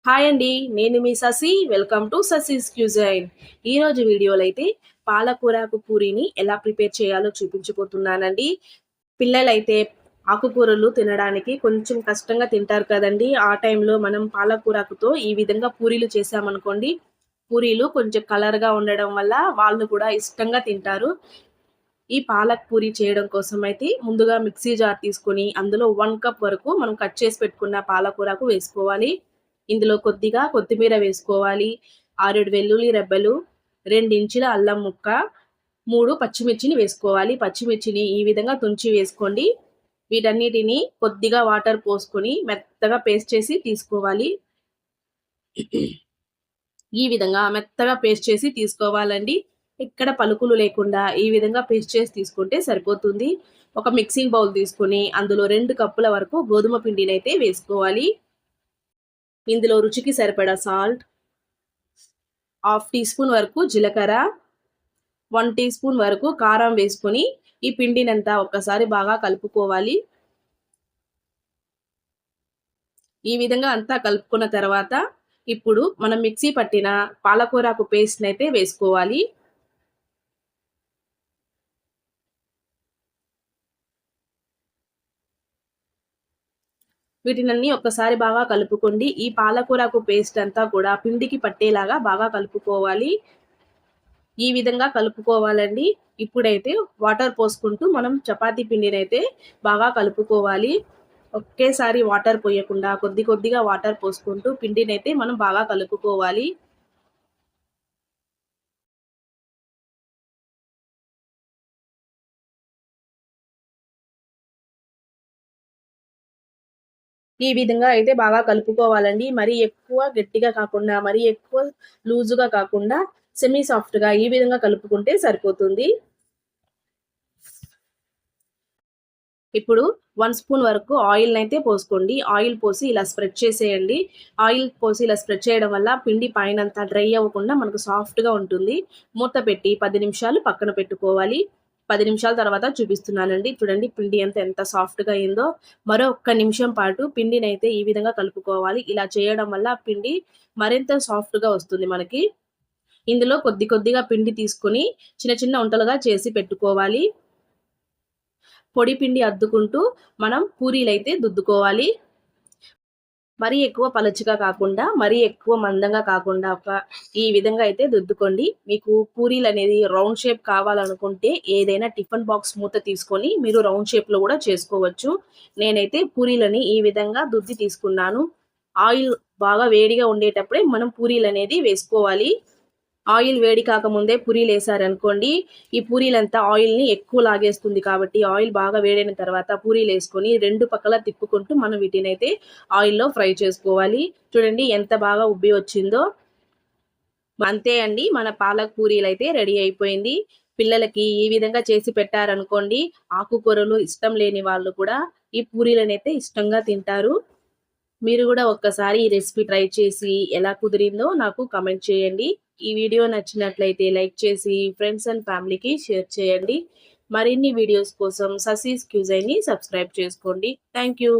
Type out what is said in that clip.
Hi అండి, నేను మీ Shashi. Welcome to Shashi's cuisine. ఈరోజు వీడియోలో అయితే పాలకూరకు పూరీని ఎలా ప్రిపేర్ చేయాలో చూపించబోతున్నానండి. పిల్లలైతే ఆకుకూరలు తినడానికి కొంచెం కష్టంగా తింటారు కదండి. ఆ టైంలో మనం పాలకూరకుతో ఈ విధంగా పూరీలు చేసామనుకోండి, పూరీలు కొంచెం కలర్గా ఉండడం వల్ల వాళ్ళు కూడా ఇష్టంగా తింటారు. ఈ పాలక్ పూరి చేయడం కోసం అయితే ముందుగా మిక్సీ జార్ తీసుకొని అందులో 1 కప్ వరకు మనం కట్ చేసి పెట్టుకున్న పాలకూరకు వేసుకోవాలి. ఇందులో కొద్దిగా కొత్తిమీర వేసుకోవాలి, 6, 7 వెల్లుల్లి రెబ్బలు, 2 ఇంచుల అల్లం ముక్క, 3 పచ్చిమిర్చిని వేసుకోవాలి. పచ్చిమిర్చిని ఈ విధంగా తుంచి వేసుకోండి. వీటన్నిటిని కొద్దిగా వాటర్ పోసుకొని మెత్తగా పేస్ట్ చేసి తీసుకోవాలి. ఈ విధంగా మెత్తగా పేస్ట్ చేసి తీసుకోవాలండి. ఇక్కడ పలుకులు లేకుండా ఈ విధంగా పేస్ట్ చేసి తీసుకుంటే సరిపోతుంది. ఒక మిక్సింగ్ బౌల్ తీసుకొని అందులో 2 కప్పుల వరకు గోధుమ పిండినైతే వేసుకోవాలి. ఇందులో రుచికి సరిపడా సాల్ట్, హాఫ్ టీ స్పూన్ వరకు జీలకర్ర, 1 టీ స్పూన్ వరకు కారం వేసుకొని ఈ పిండినంతా ఒక్కసారి బాగా కలుపుకోవాలి. ఈ విధంగా అంతా కలుపుకున్న తర్వాత ఇప్పుడు మనం మిక్సీ పట్టిన పాలకూరకు పేస్ట్‌ని అయితే వేసుకోవాలి. వీటినన్నీ ఒక్కసారి బాగా కలుపుకోండి. ఈ పాలకూరకు పేస్ట్ అంతా కూడా పిండికి పట్టేలాగా బాగా కలుపుకోవాలి. ఈ విధంగా కలుపుకోవాలండి. ఇప్పుడైతే వాటర్ పోసుకుంటూ మనం చపాతీ పిండినైతే బాగా కలుపుకోవాలి. ఒకేసారి వాటర్ పోయకుండా కొద్ది కొద్దిగా వాటర్ పోసుకుంటూ పిండినైతే మనం బాగా కలుపుకోవాలి. ఈ విధంగా అయితే బాగా కలుపుకోవాలండి. మరీ ఎక్కువ గట్టిగా కాకుండా, మరీ ఎక్కువ లూజుగా కాకుండా సెమీ సాఫ్ట్‌గా ఈ విధంగా కలుపుకుంటే సరిపోతుంది. ఇప్పుడు 1 స్పూన్ వరకు ఆయిల్‌నైతే పోసుకోండి. ఆయిల్ పోసి ఇలా స్ప్రెడ్ చేసేయండి. ఆయిల్ పోసి ఇలా స్ప్రెడ్ చేయడం వల్ల పిండి పైనంతా డ్రై అవ్వకుండా మనకు సాఫ్ట్‌గా ఉంటుంది. మూత పెట్టి 10 నిమిషాలు పక్కన పెట్టుకోవాలి. 10 నిమిషాల తర్వాత చూపిస్తున్నానండి. చూడండి పిండి అంతా ఎంత సాఫ్ట్‌గా అయిందో. మరో ఒక్క నిమిషం పాటు పిండినైతే ఈ విధంగా కలుపుకోవాలి. ఇలా చేయడం వల్ల పిండి మరింత సాఫ్ట్‌గా వస్తుంది మనకి. ఇందులో కొద్ది కొద్దిగా పిండి తీసుకొని చిన్న చిన్న ఉంటలుగా చేసి పెట్టుకోవాలి. పొడి పిండి అద్దుకుంటూ మనం పూరీలైతే దుద్దుకోవాలి. మరీ ఎక్కువ పలుచగా కాకుండా, మరీ ఎక్కువ మందంగా కాకుండా ఈ విధంగా అయితే దుద్దుకోండి. మీకు పూరీలనేది రౌండ్ షేప్ కావాలనుకుంటే ఏదైనా టిఫిన్ బాక్స్ మూత తీసుకొని మీరు రౌండ్ షేప్‌లో కూడా చేసుకోవచ్చు. నేనైతే పూరీలని ఈ విధంగా దుద్ది తీసుకున్నాను. ఆయిల్ బాగా వేడిగా ఉండేటప్పుడే మనం పూరీలనేది వేసుకోవాలి. ఆయిల్ వేడి కాకముందే పూరీలేసారనుకోండి, ఈ పూరీలంతా ఆయిల్‌ని ఎక్కువ లాగేస్తుంది కాబట్టి, ఆయిల్ బాగా వేడైన తర్వాత పూరీలేసుకొని 2 పక్కల తిప్పుకుంటూ మనం వీటినైతే ఆయిల్‌లో ఫ్రై చేసుకోవాలి. చూడండి ఎంత బాగా ఉబ్బి వచ్చిందో. అంతే అండి, మన పాలక్ పూరీలైతే రెడీ అయిపోయింది. పిల్లలకి ఈ విధంగా చేసి పెట్టారనుకోండి, ఆకుకూరలు ఇష్టం లేని వాళ్ళు కూడా ఈ పూరీలనైతే ఇష్టంగా తింటారు. మీరు కూడా ఒక్కసారి ఈ రెసిపీ ట్రై చేసి ఎలా కుదిరిందో నాకు కామెంట్ చేయండి. ఈ వీడియో నచ్చినట్లయితే లైక్ చేసి ఫ్రెండ్స్ అండ్ ఫ్యామిలీకి షేర్ చేయండి. మరిన్ని వీడియోస్ కోసం శశిస్ క్యూజైన్‌ని సబ్స్క్రైబ్ చేసుకోండి. Thank you.